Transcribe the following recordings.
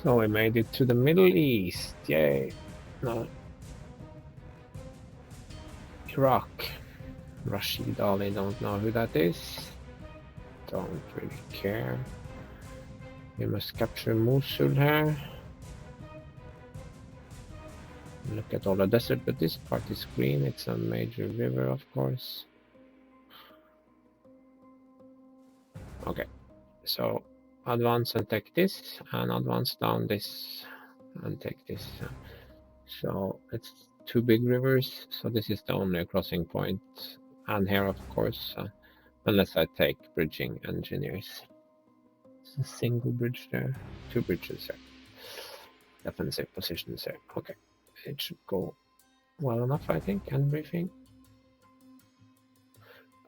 So we made it to the Middle East. Yay. No. Iraq. Rashid Ali, don't know who that is. Don't really care. We must capture Mosul here. Look at all the desert, but this part is green. It's a major river, of course. Okay, so advance and take this, and advance down this and take this. So it's two big rivers, so this is the only crossing point, and here of course, unless I take bridging engineers. It's a single bridge there, two bridges here, defensive positions here. Okay, it should go well enough, I think. And briefing.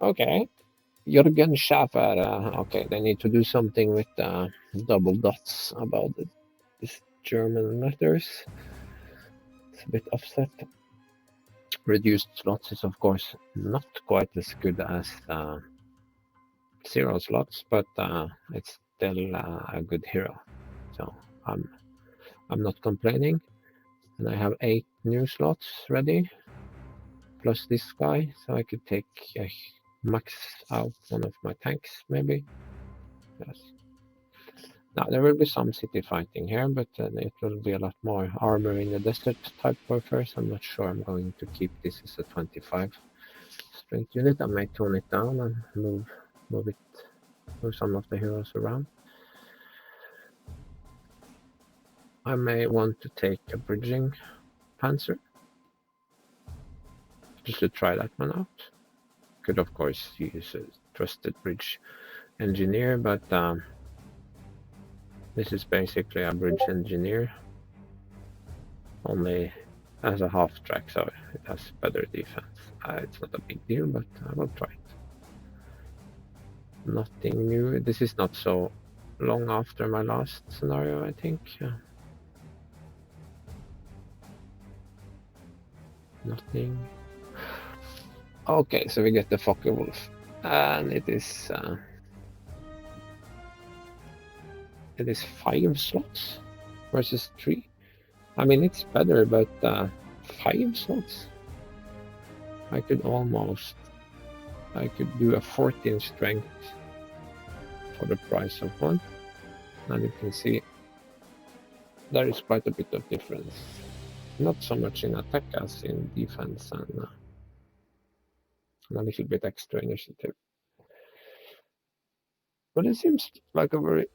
Okay, Jürgen Schaffer. Okay, they need to do something with double dots about these German letters. It's a bit offset. Reduced slots is of course not quite as good as zero slots, but it's still a good hero. So I'm not complaining, and I have 8 new slots ready, plus this guy, so I could take max out one of my tanks maybe. Yes. Now there will be some city fighting here, but it will be a lot more armor in the desert type warfare, so I'm not sure I'm going to keep this as a 25 strength unit. I may tone it down and move some of the heroes around. I may want to take a bridging Panzer, just to try that one out. Could of course use a trusted bridge engineer, but this is basically a bridge engineer, only as a half track, so it has better defense. It's not a big deal, but I will try it. Nothing new. This is not so long after my last scenario, I think. Nothing. Okay, so we get the Fokker Wolf, and it is 5 slots versus 3. I mean, it's better, but 5 slots. I could do a 14 strength for the price of 1, and you can see there is quite a bit of difference. Not so much in attack as in defense, and a little bit extra initiative. But it seems like a very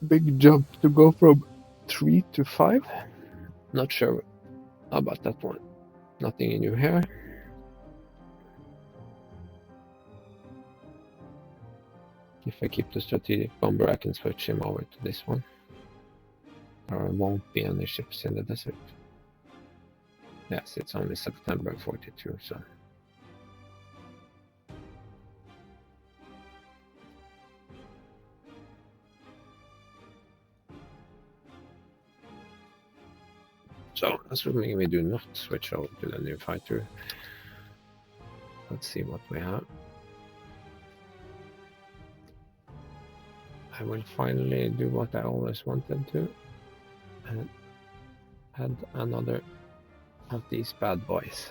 big jump to go from 3 to 5. Not sure about that one. Nothing new here. If I keep the strategic bomber, I can switch him over to this one. There won't be any ships in the desert. Yes, it's only September 42, so. So, assuming we do not switch over to the new fighter, let's see what we have. I will finally do what I always wanted to, and add another of these bad boys.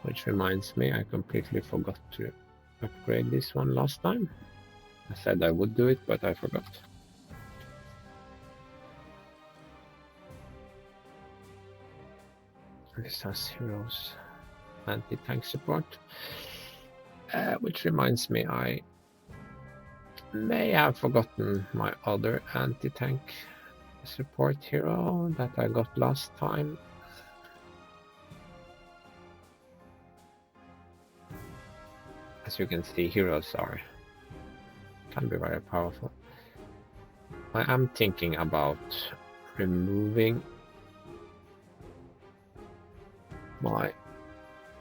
Which reminds me, I completely forgot to upgrade this one last time. I said I would do it, but I forgot. This has heroes anti-tank support, which reminds me I may have forgotten my other anti-tank support hero that I got last time. As you can see, heroes can be very powerful. I am thinking about removing my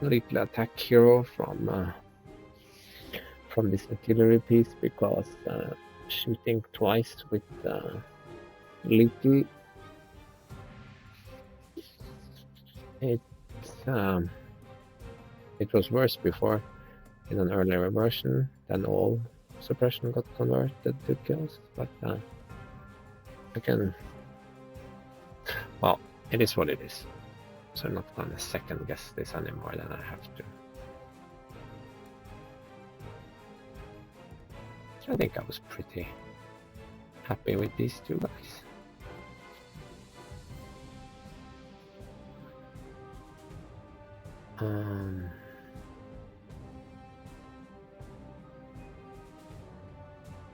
little attack hero from this artillery piece, because shooting twice with little, it was worse before in an earlier version. Then all suppression got converted to kills, but I can... Well, it is what it is. So I'm not gonna second guess this any more than I have to. So I think I was pretty happy with these two guys.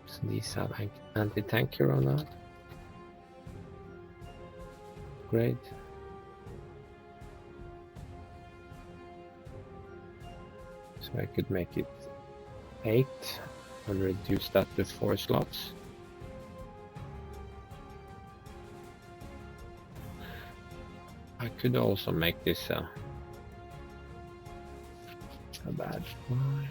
So these have anti-tank hero now. Great. So I could make it 8 and reduce that to 4 slots. I could also make this a bad fly.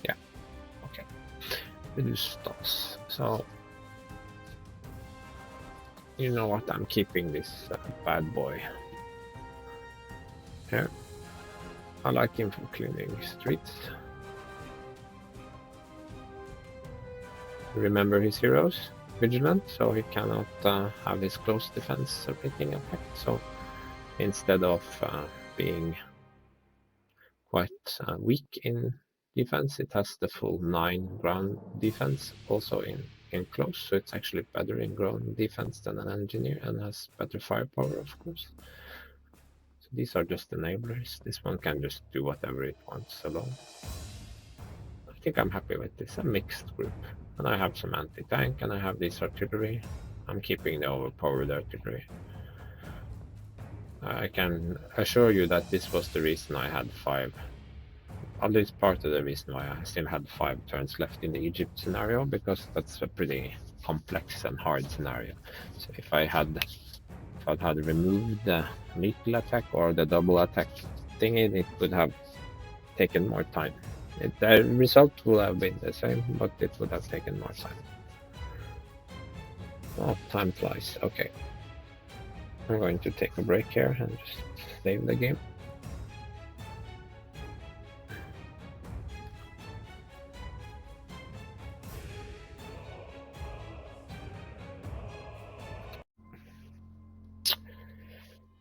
Yeah, okay. Reduce slots. So you know what? I'm keeping this bad boy here. I like him for cleaning streets. Remember his heroes, vigilant, so he cannot have his close defense rating effect. So instead of being quite weak in defense, it has the full 9 ground defense also in close. So it's actually better in ground defense than an engineer and has better firepower, of course. So these are just enablers. This one can just do whatever it wants alone. I think I'm happy with this. A mixed group. And I have some anti-tank and I have this artillery. I'm keeping the overpowered artillery. I can assure you that this was the reason I had 5. At least part of the reason why I still had 5 turns left in the Egypt scenario, because that's a pretty complex and hard scenario. So if I'd had removed the lethal attack or the double attack thingy, it would have taken more time. The result would have been the same, but it would have taken more time. Oh, time flies. Okay. I'm going to take a break here and just save the game.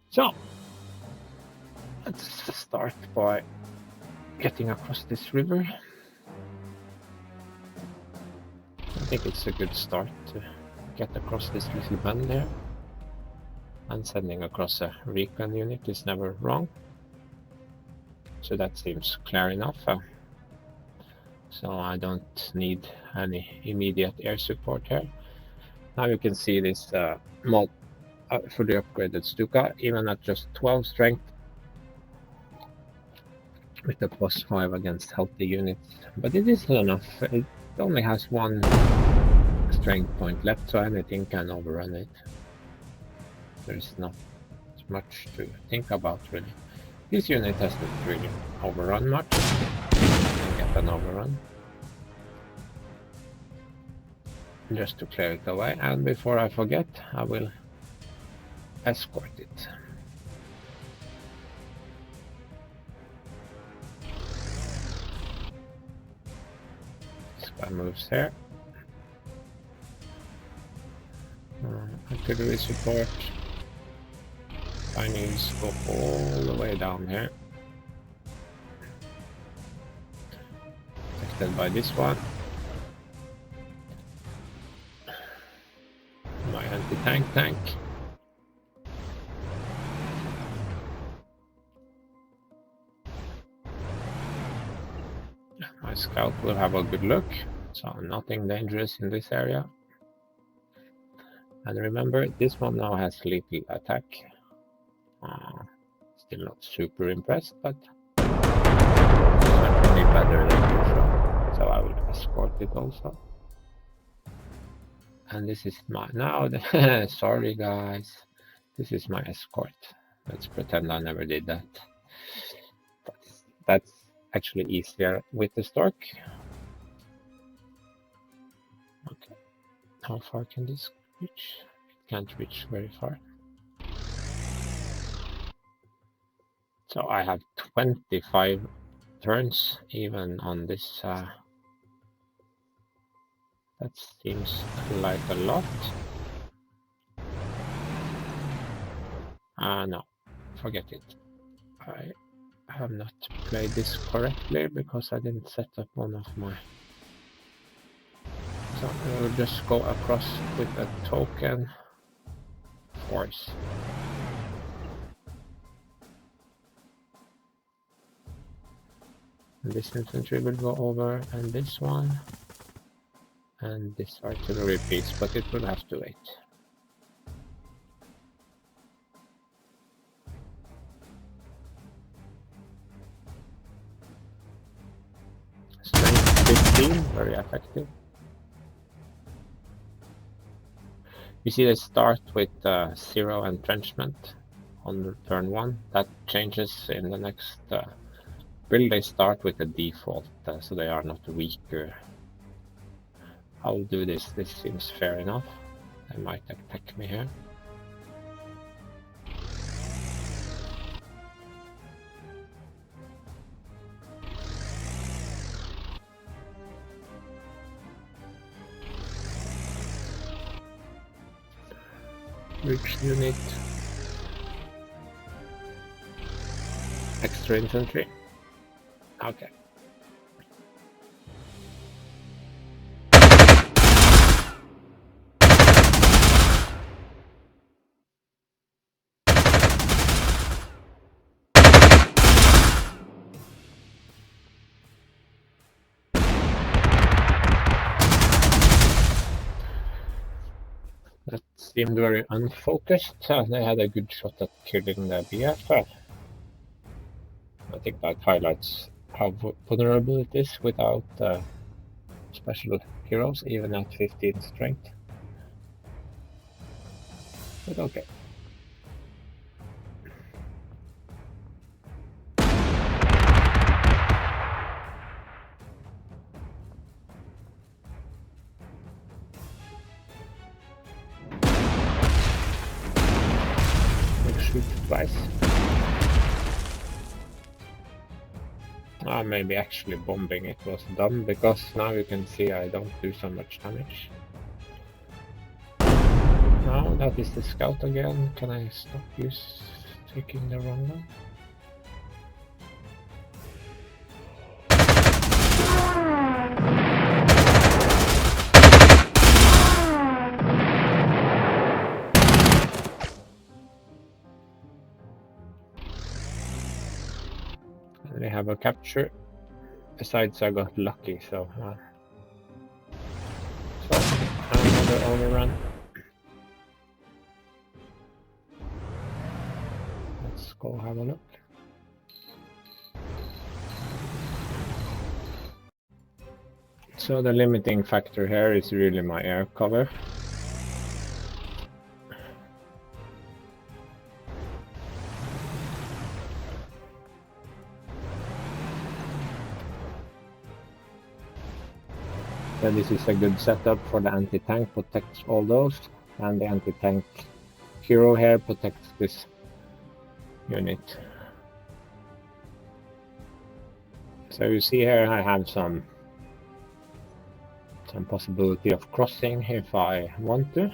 So, let's start by getting across this river. I think it's a good start to get across this little bend there. And sending across a recon unit is never wrong. So that seems clear enough. So I don't need any immediate air support here. Now you can see this fully upgraded Stuka, even at just 12 strength, with the +5 against healthy units. But it isn't enough. It only has 1 strength point left, so anything can overrun it. There's not much to think about, really. This unit hasn't really overrun much. Get an overrun. Just to clear it away, and before I forget, I will escort it. This guy moves here. Artillery support. I need to go all the way down here. Protected by this one. My anti-tank tank. My scout will have a good look, so nothing dangerous in this area. And remember, this one now has lethal attack. Still not super impressed, but certainly better than usual. So I will escort it also. And this is my sorry guys, this is my escort. Let's pretend I never did that. But that's actually easier with the Stork. Okay, how far can this reach? It can't reach very far. So I have 25 turns even on this. That seems like a lot. No, forget it. I have not played this correctly because I didn't set up one of my... So I will just go across with a token force. And this infantry will go over, and this one, and this artillery piece, but it will have to wait. Strength 15, very effective. You see they start with 0 entrenchment on turn 1. That changes in the next build. They start with the default, so they are not weaker. I'll do this. This seems fair enough. They might attack me here. Which unit? Extra infantry. Okay. That seemed very unfocused. They had a good shot at killing the BF. I think that highlights how vulnerable it is without special heroes, even at 15 strength. But okay. Shoot twice. Maybe actually bombing it was dumb, because now you can see I don't do so much damage. Now that is the scout again. Can I stop you taking the wrong one? We have a capture. Besides, I got lucky, so another overrun. Let's go have a look. So the limiting factor here is really my air cover. So this is a good setup for the anti-tank, protects all those, and the anti-tank hero here protects this unit. So you see here I have some possibility of crossing if I want to.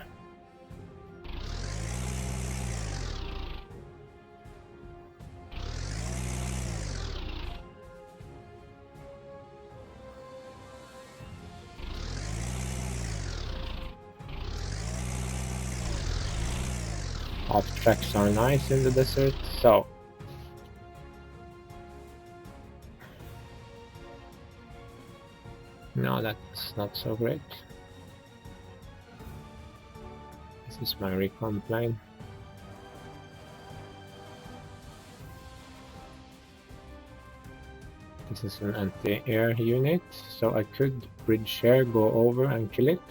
Half tracks are nice in the desert, so no, that's not so great. This is my recon plane. This is an anti-air unit, so I could bridge here, go over and kill it,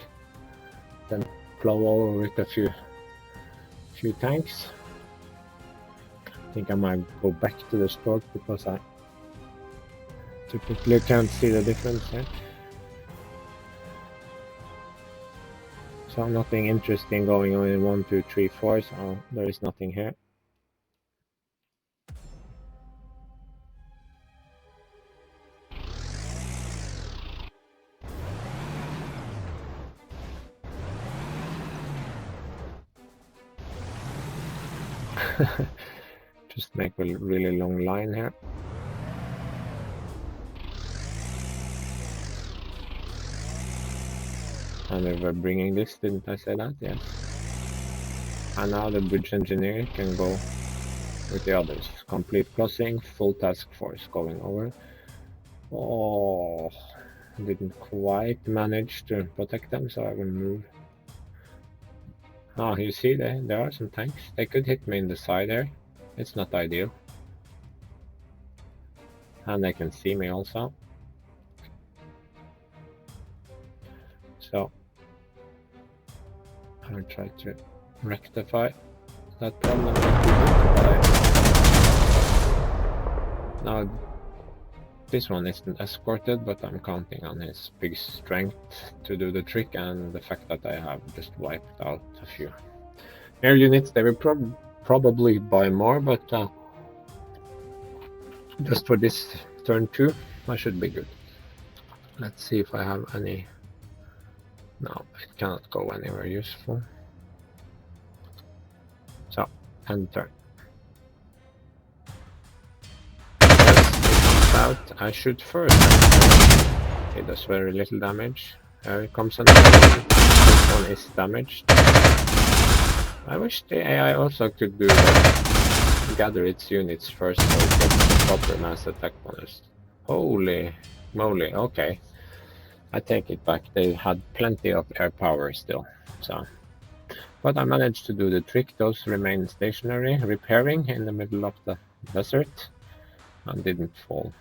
then plow over with a few tanks. I think I might go back to the stork because I typically can't see the difference here. So nothing interesting going on in 1, 2, 3, 4, so there is nothing here. Just make a really long line here. And we were bringing this, didn't I say that? Yes. And now the bridge engineer can go with the others. Complete crossing, full task force going over. Oh, didn't quite manage to protect them, so I will move. Oh, you see, there are some tanks. They could hit me in the side there. It's not ideal. And they can see me also. So I'll try to rectify that problem. Now this one isn't escorted, but I'm counting on his big strength to do the trick, and the fact that I have just wiped out a few air units. They will probably buy more, but just for this turn 2 I should be good. Let's see if I have any. No, it cannot go anywhere useful. So, end turn. Out, I shoot first. It does very little damage. Here comes another one. This one is damaged. I wish the AI also could do gather its units first so it gets proper mass attack bonus. Holy moly, okay. I take it back, they had plenty of air power still. So, but I managed to do the trick. Those remain stationary, repairing in the middle of the desert, and didn't fall.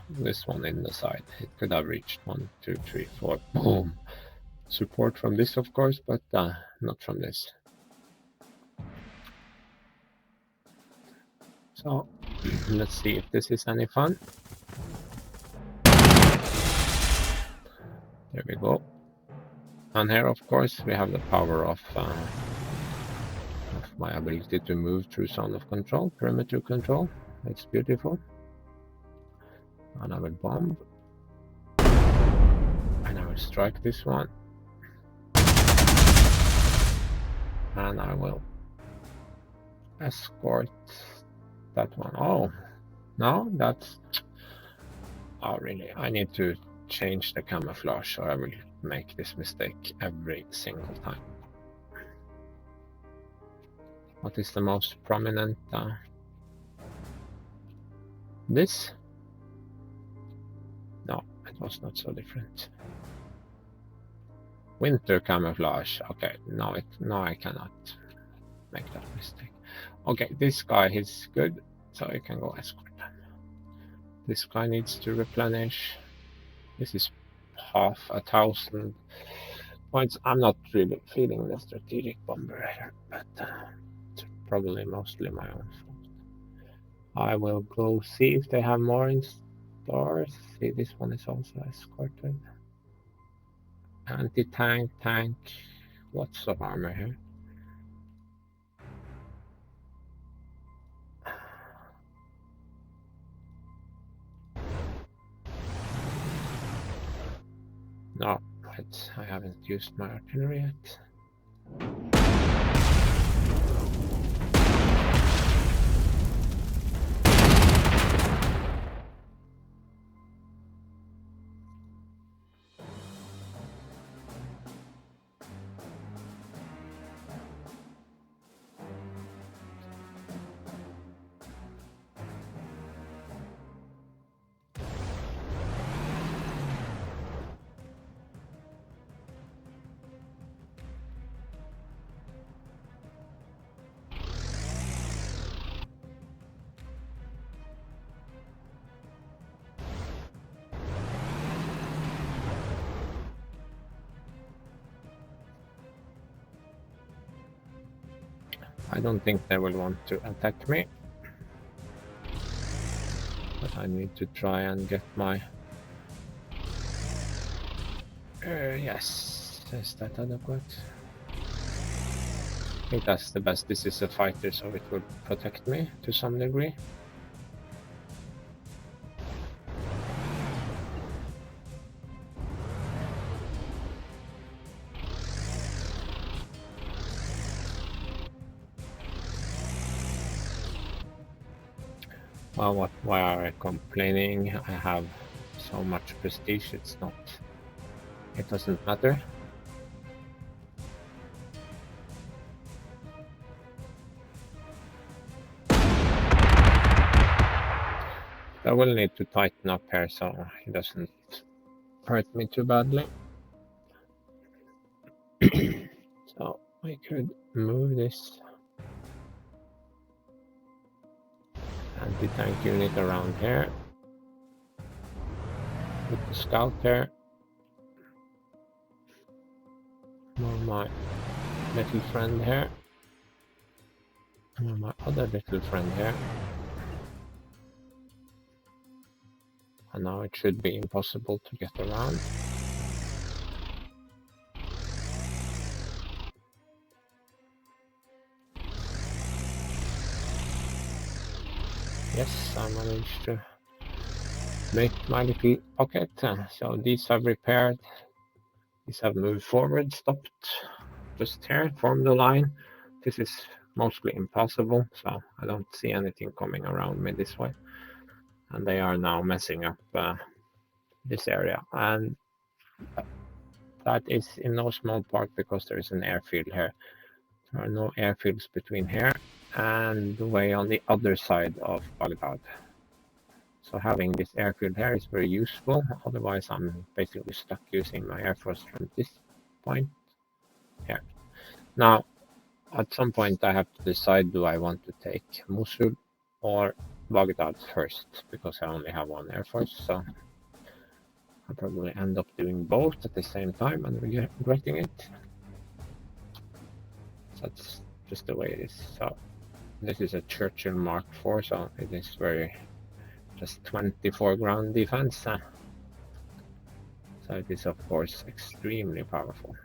This one in the side, it could have reached 1, 2, 3, 4. Boom! Support from this, of course, but not from this. So let's see if this is any fun. There we go. And here, of course, we have the power of my ability to move through zone of control, perimeter control. It's beautiful. And I will bomb. And I will strike this one. And I will escort that one. Oh, no, that's... Oh, really? I need to change the camouflage, so I will make this mistake every single time. What is the most prominent? This? No, it was not so different. Winter camouflage. Okay, no, I cannot make that mistake. Okay, this guy is good, so I can go escort them. This guy needs to replenish. This is 1,000 points. I'm not really feeling the strategic bomber here, but it's probably mostly my own fault. I will go see if they have more in stores. See, this one is also escorted. Anti-tank, tank. Lots of armor here. No, but I haven't used my artillery yet. I don't think they will want to attack me, but I need to try and get my... yes, is that adequate? I think that's the best. This is a fighter, so it will protect me to some degree. Well, why are I complaining? I have so much prestige, it doesn't matter. I will need to tighten up here so he doesn't hurt me too badly. So I could move this anti-tank unit around here. Put the scout here. Move my little friend here. And my other little friend here. And now it should be impossible to get around. Yes, I managed to make my little pocket. So these have repaired. These have moved forward, stopped just here, formed the line. This is mostly impossible, so I don't see anything coming around me this way. And they are now messing up this area. And that is in no small part because there is an airfield here. There are no airfields between here and the way on the other side of Baghdad. So having this airfield here is very useful. Otherwise, I'm basically stuck using my air force from this point here. Now, at some point, I have to decide: do I want to take Mosul or Baghdad first? Because I only have one air force, so I'll probably end up doing both at the same time and regretting it. That's just the way it is. So this is a Churchill Mark IV, so it is very just 24 ground defense. So it is of course extremely powerful.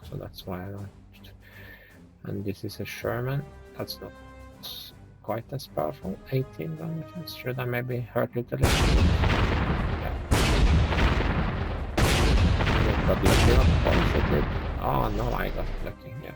So that's why I launched. And this is a Sherman. That's not quite as powerful. 18 gun defense. Should I maybe hurt it a little bit? Yeah. I got lucky, of course I did. Oh no, I got lucky, yeah.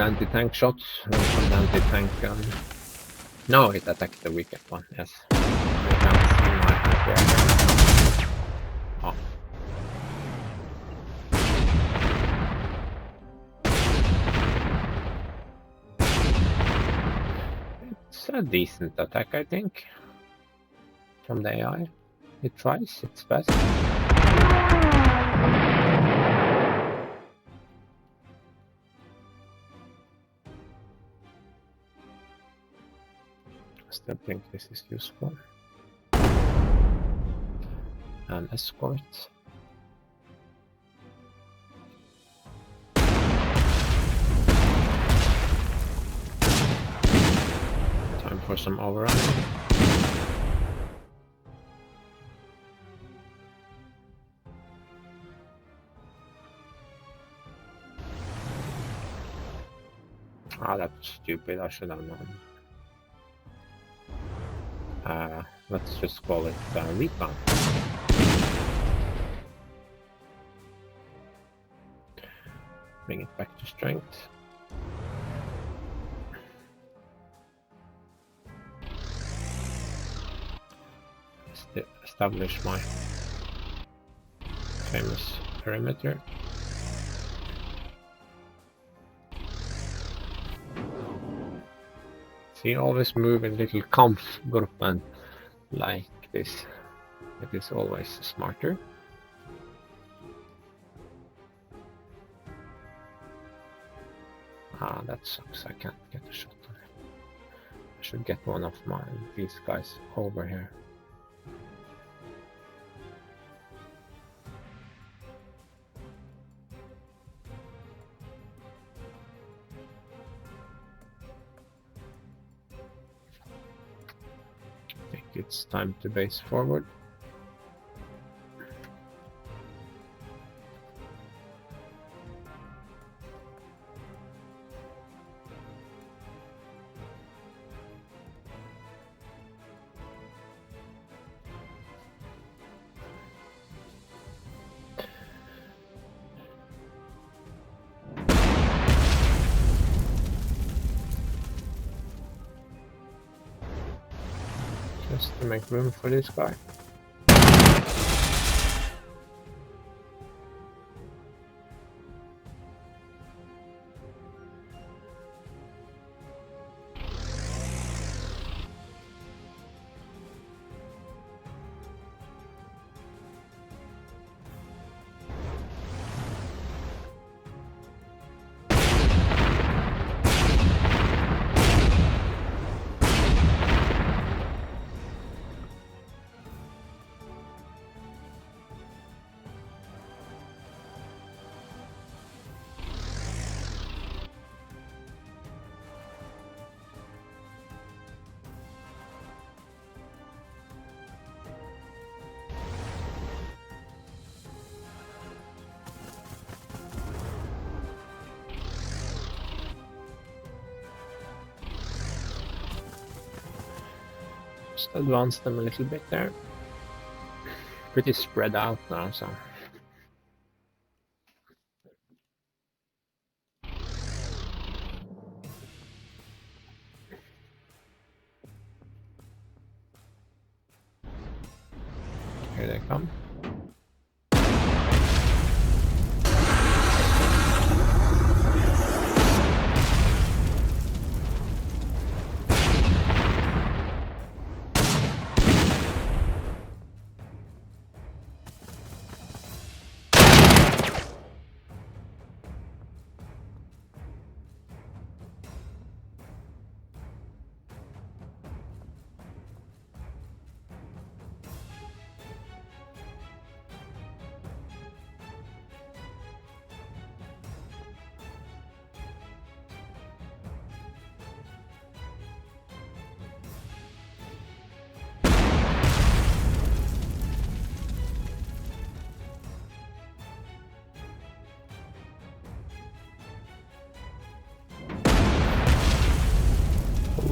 Anti-tank shots from the anti-tank gun. No, it attacked the weaker one, yes. I can't see my anti-air. Oh. It's a decent attack, I think. From the AI. It tries its best. I still think this is useful. An escort. Time for some overrun. Ah, that's stupid, I should have known. Let's just call it recon. Bring it back to strength. Establish my famous perimeter. See, always move in little Kampfgruppen like this. It is always smarter. Ah, that sucks. I can't get a shot on him. I should get one of these guys over here. I think it's time to base forward. to make room for this guy. Just advance them a little bit there. Pretty spread out now, so. Here they come.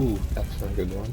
Ooh, that's a good one.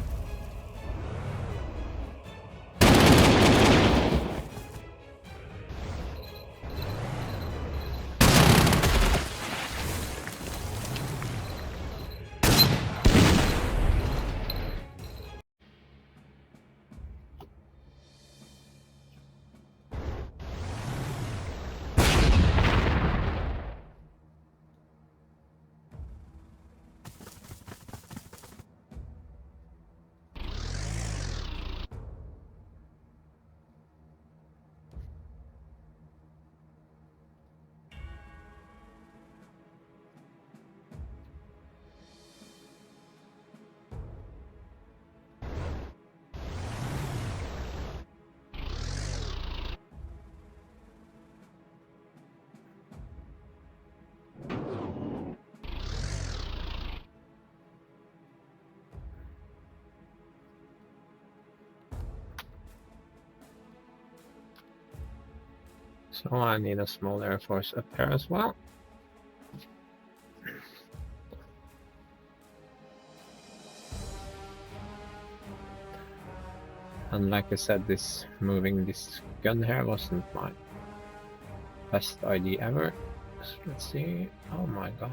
So I need a small air force up here as well. And like I said, moving this gun here wasn't my best idea ever. So let's see. Oh my god.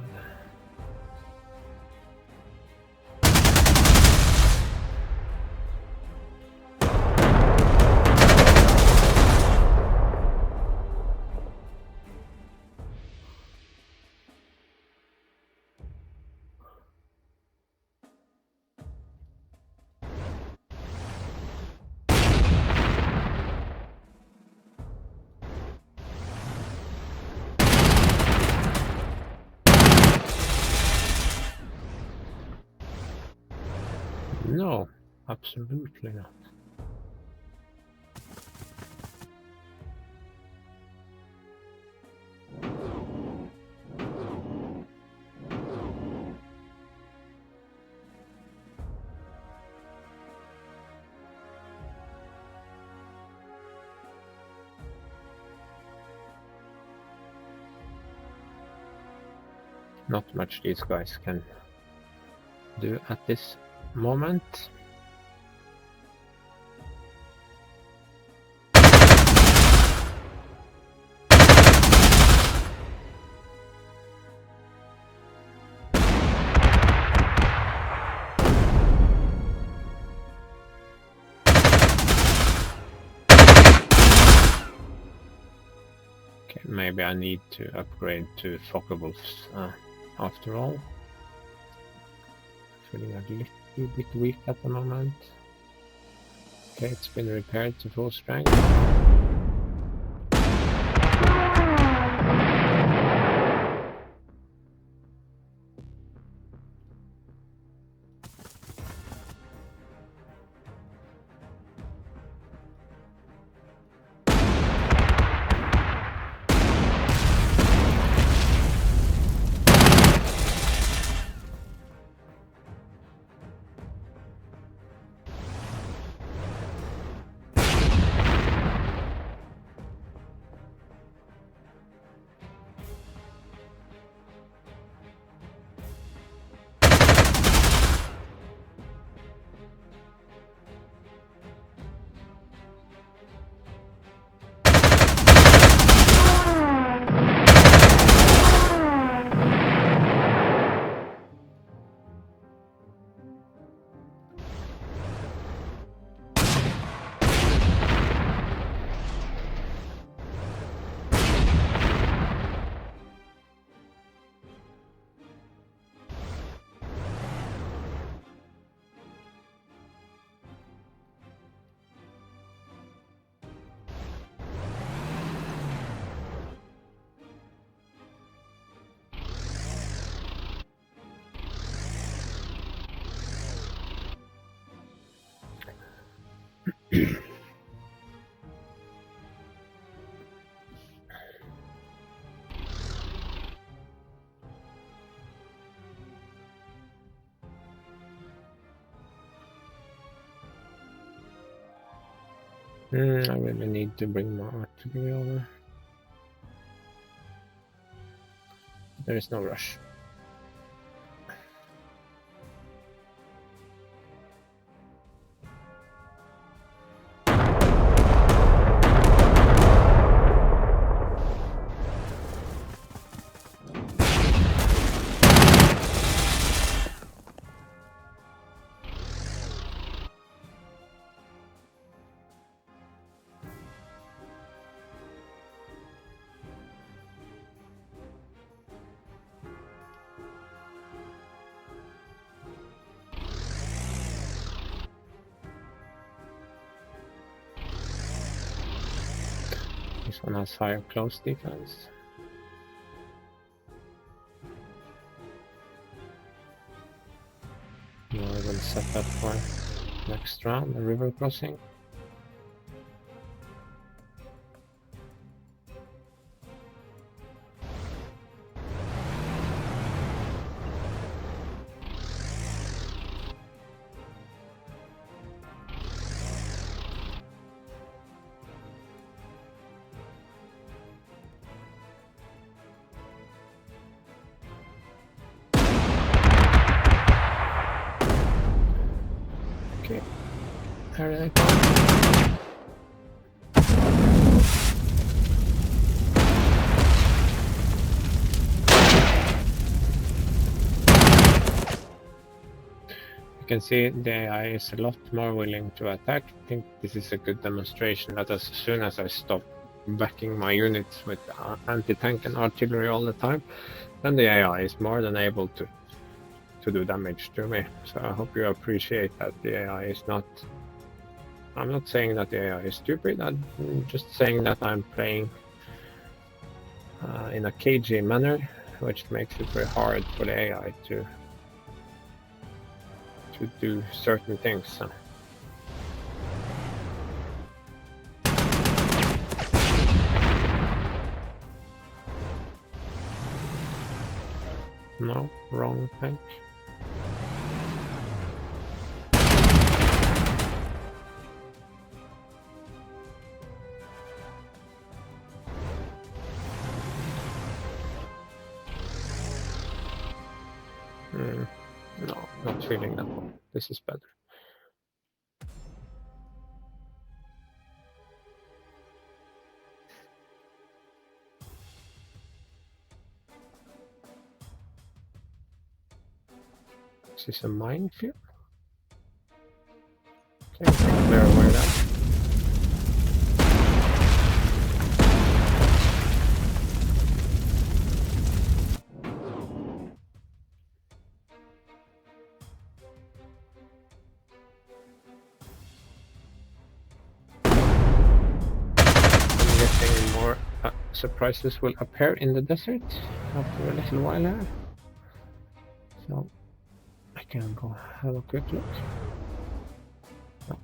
No, absolutely not. Not much these guys can do at this moment. Okay, maybe I need to upgrade to Focke-Wulfs after all. Feeling a little bit weak at the moment. Okay, it's been repaired to full strength. I really need to bring my artillery over. There is no rush. This one has higher close defense. Now I will set that for next round, the river crossing. Okay, here they come. You can see the AI is a lot more willing to attack. I think this is a good demonstration that as soon as I stop backing my units with anti-tank and artillery all the time, then the AI is more than able to do damage to me. So I hope you appreciate that the AI is not... I'm not saying that the AI is stupid, I'm just saying that I'm playing in a cagey manner, which makes it very hard for the AI to do certain things. So. No, wrong tank. No, not feeling that one. This is better. This is a minefield. Okay, clear away that. surprises will appear in the desert after a little while here. So I can go have a quick look. No.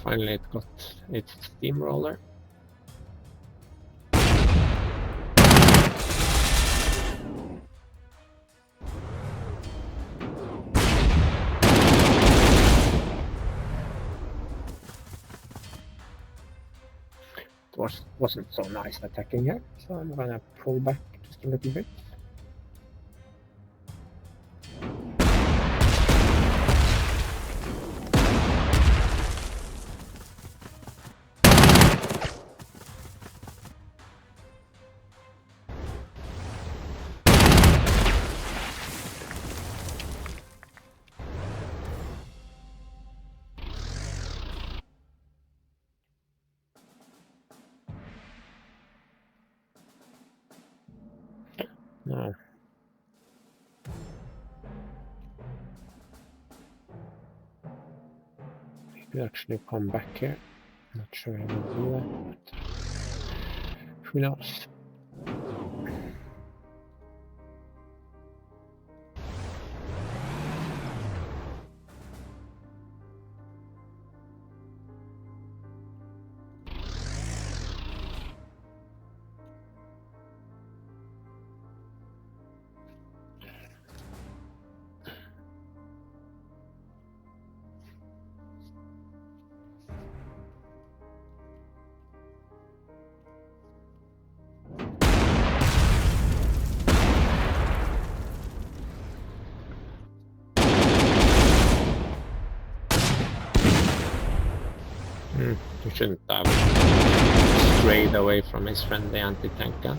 Finally it got its steamroller. It wasn't so nice attacking here, so I'm gonna pull back just a little bit. No. Maybe actually come back here. Not sure I will do that, but who knows? You shouldn't have strayed away from his friendly anti-tank gun.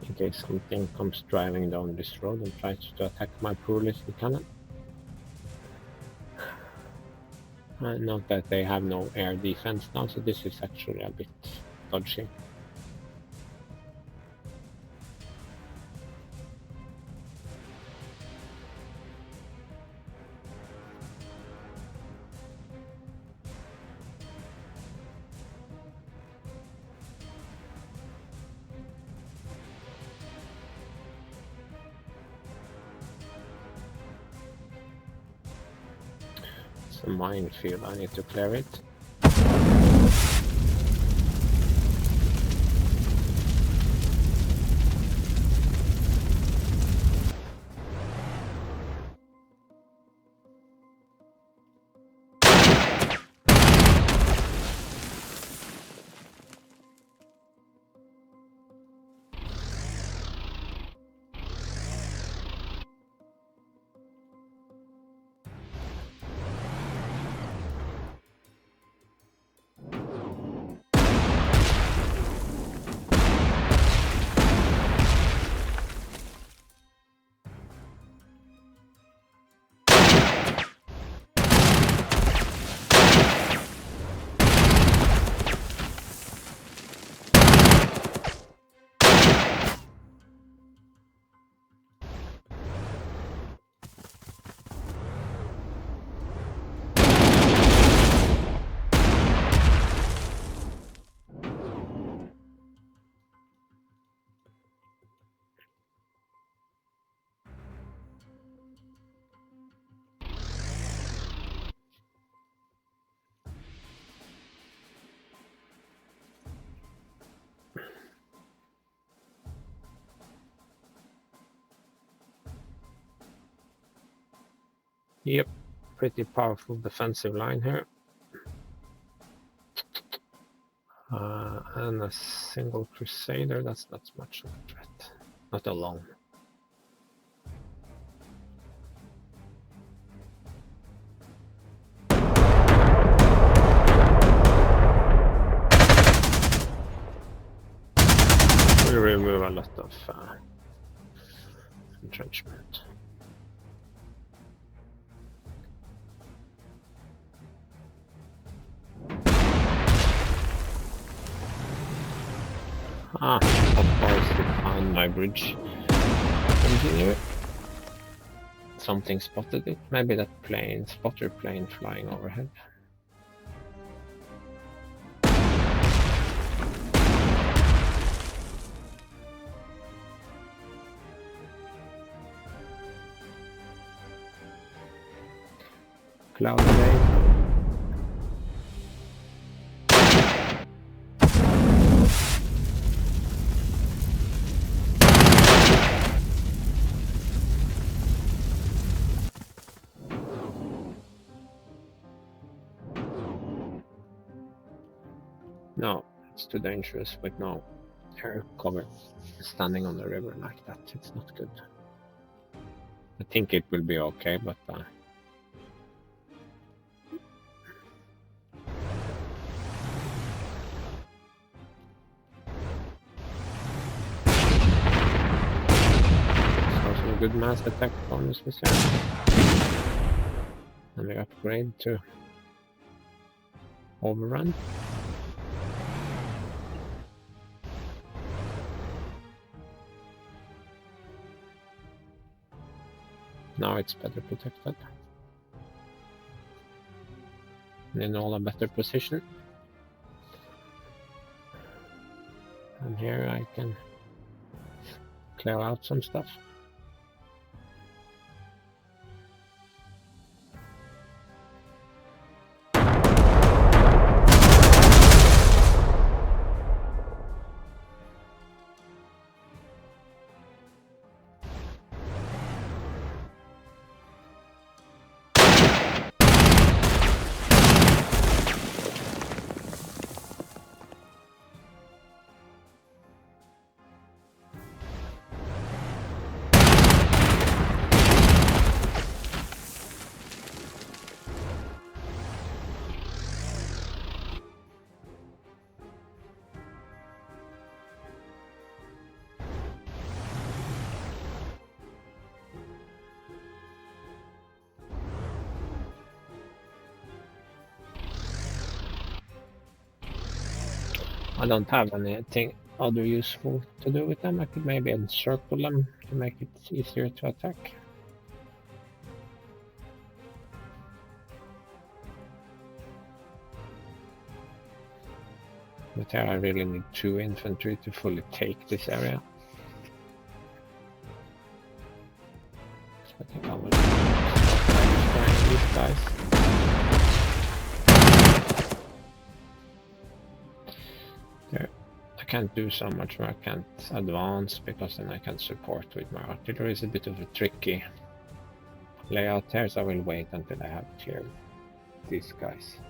In case something comes driving down this road and tries to attack my poor little cannon. I note that they have no air defense now, so this is actually a bit dodgy. It's a minefield, I need to clear it. Yep, pretty powerful defensive line here. And a single crusader, that's not much of a threat. Not alone. We remove a lot of entrenchment. Of course, we found my bridge engineer. Something spotted it. Maybe that spotter plane flying overhead. Cloud day. No, it's too dangerous with no air cover. Standing on the river like that, it's not good. I think it will be okay, but some good mass attack bonuses here. And we upgrade to overrun. Now it's better protected. And in all a better position. And here I can clear out some stuff. I don't have anything other useful to do with them. I could maybe encircle them to make it easier to attack. But here I really need 2 infantry to fully take this area. So I think I will destroy these guys. There. I can't do so much more. I can't advance because then I can support with my artillery. It's a bit of a tricky layout here, so I will wait until I have cleared these guys.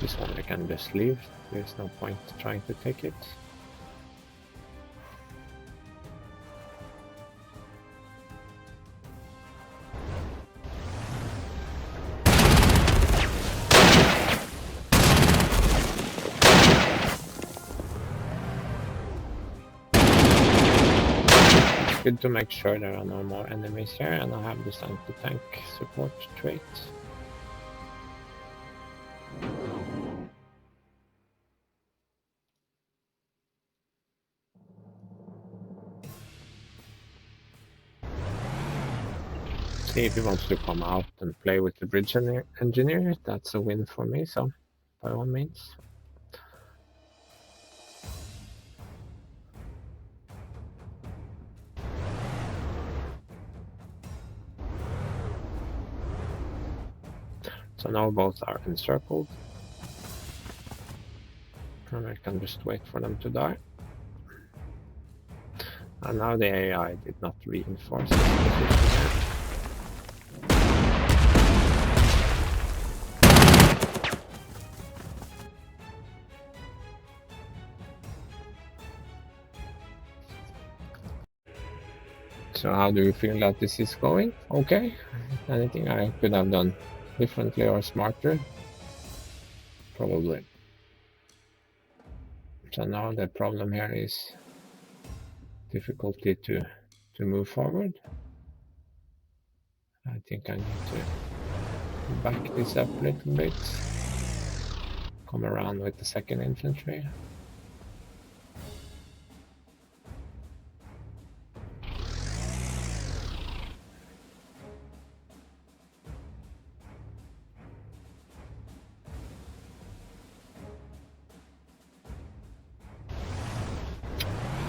This one I can just leave, there's no point trying to take it. It's good to make sure there are no more enemies here, and I have this anti-tank support trait. See if he wants to come out and play with the bridge engineer. That's a win for me, so by all means. So now both are encircled. And I can just wait for them to die. And now the AI did not reinforce this position here. So how do you feel that this is going? Okay? Anything I could have done differently or smarter? Probably. So now the problem here is difficulty to move forward. I think I need to back this up a little bit. Come around with the second infantry.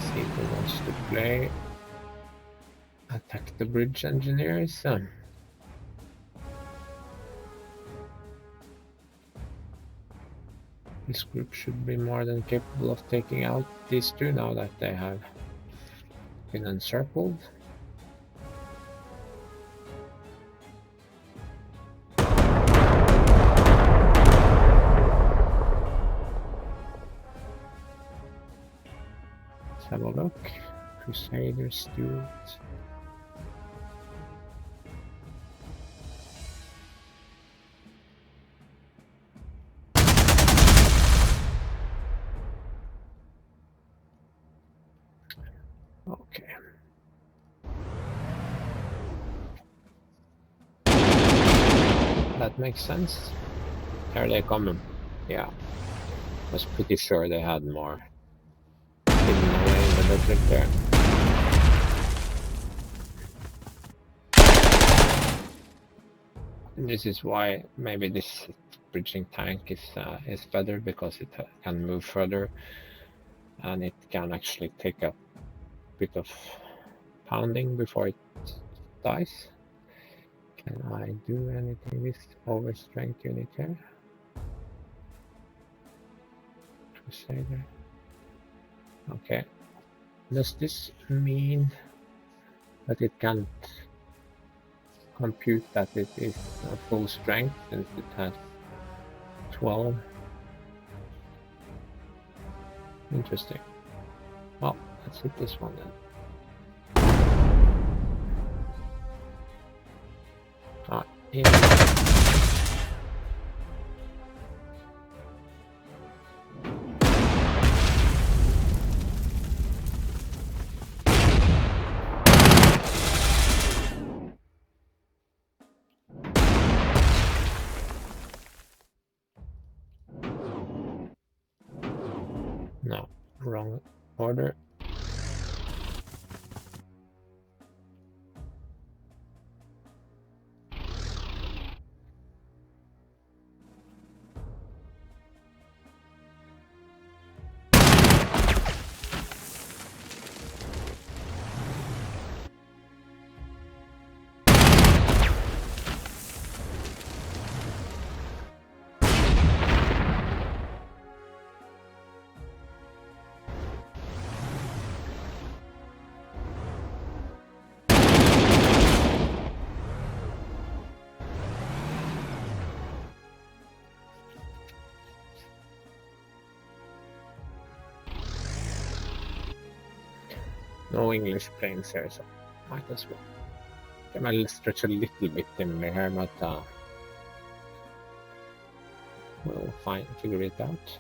See who wants to play. Attack the bridge engineers. This group should be more than capable of taking out these two now that they have been encircled. Let's have a look. Crusader Stuart. Okay. That makes sense. Here they come. Yeah. I was pretty sure they had more hidden away in the desert there. This is why maybe this bridging tank is better, because it can move further and it can actually take a bit of pounding before it dies. Can I do anything with overstrength unit here? Crusader. Okay. Does this mean that it can't compute that it is full strength since it has 12? Interesting. Well, let's hit this one then. Yeah. No, wrong order. No English planes here, so might as well. Okay, I'll stretch a little bit in here, but we'll figure it out.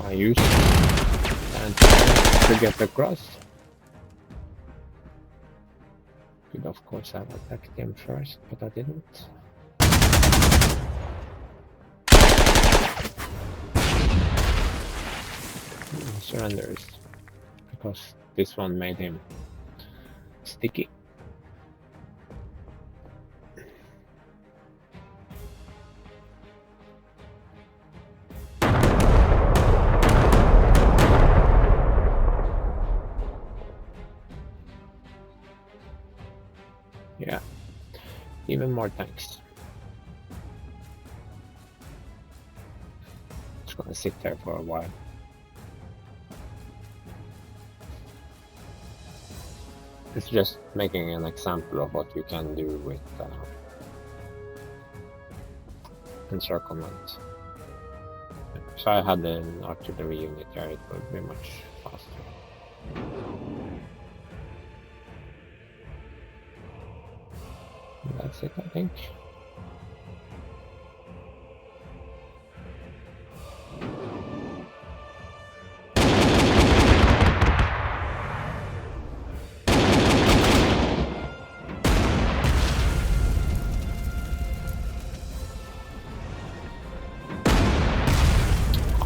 I used and to get across. Could of course have attacked him first, but I didn't. He surrenders because this one made him sticky. Yeah, even more tanks. Just gonna sit there for a while. It's just making an example of what you can do with encirclement. So I had an artillery unit there, it would be much faster. And that's it, I think.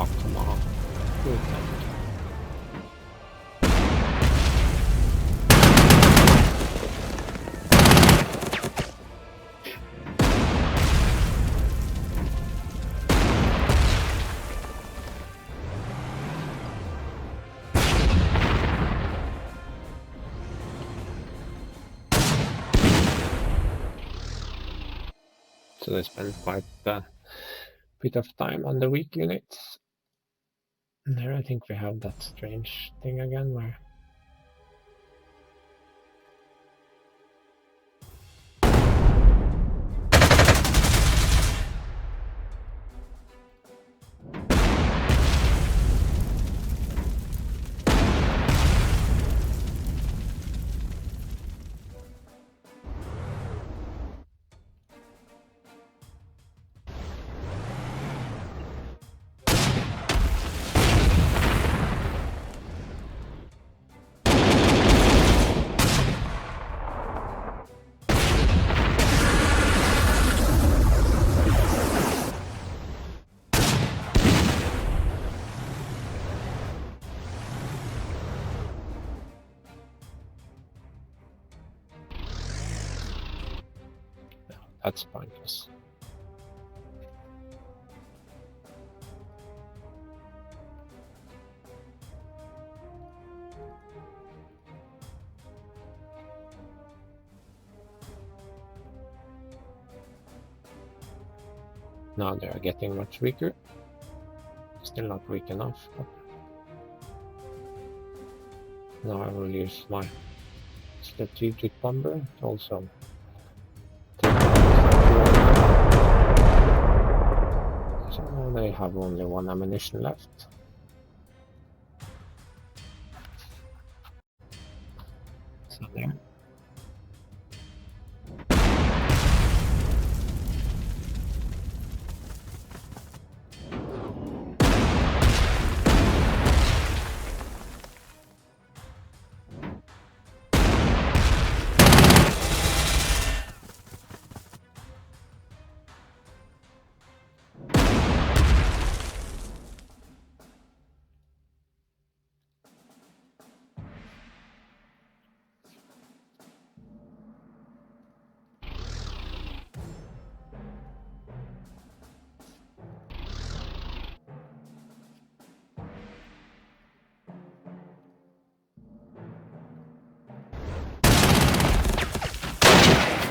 Oh, come on. Good tank. So they spent quite a bit of time on the weak units. And there I think we have that strange thing again where that's pointless. Now they are getting much weaker. Still not weak enough, but now I will use my strategic bomber also. So they have only one ammunition left. So there.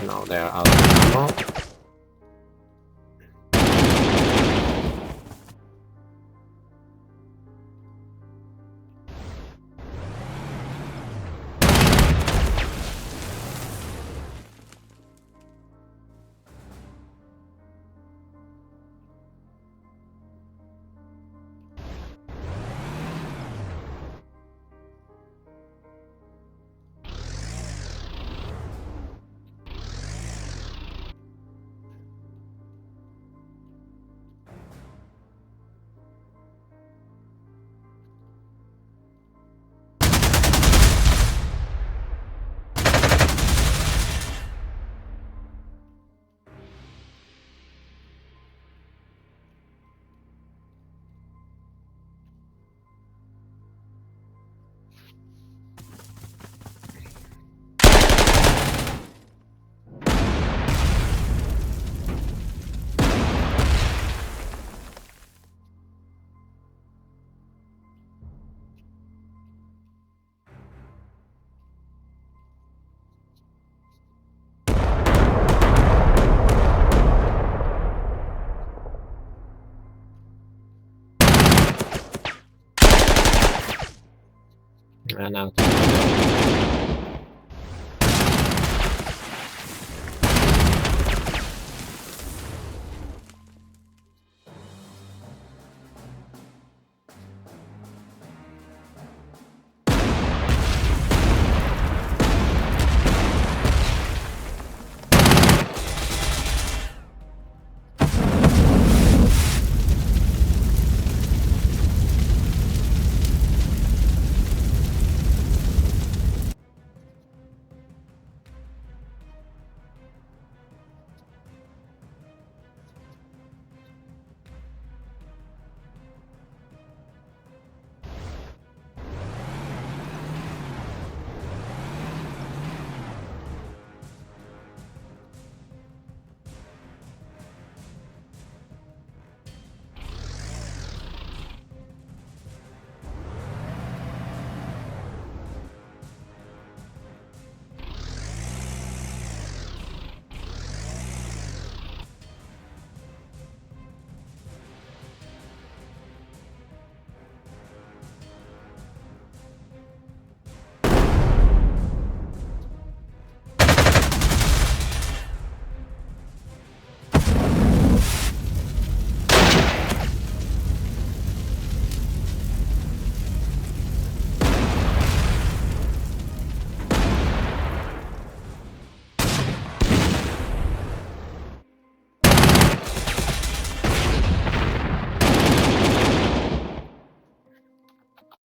Now they are out of ammo. ran out of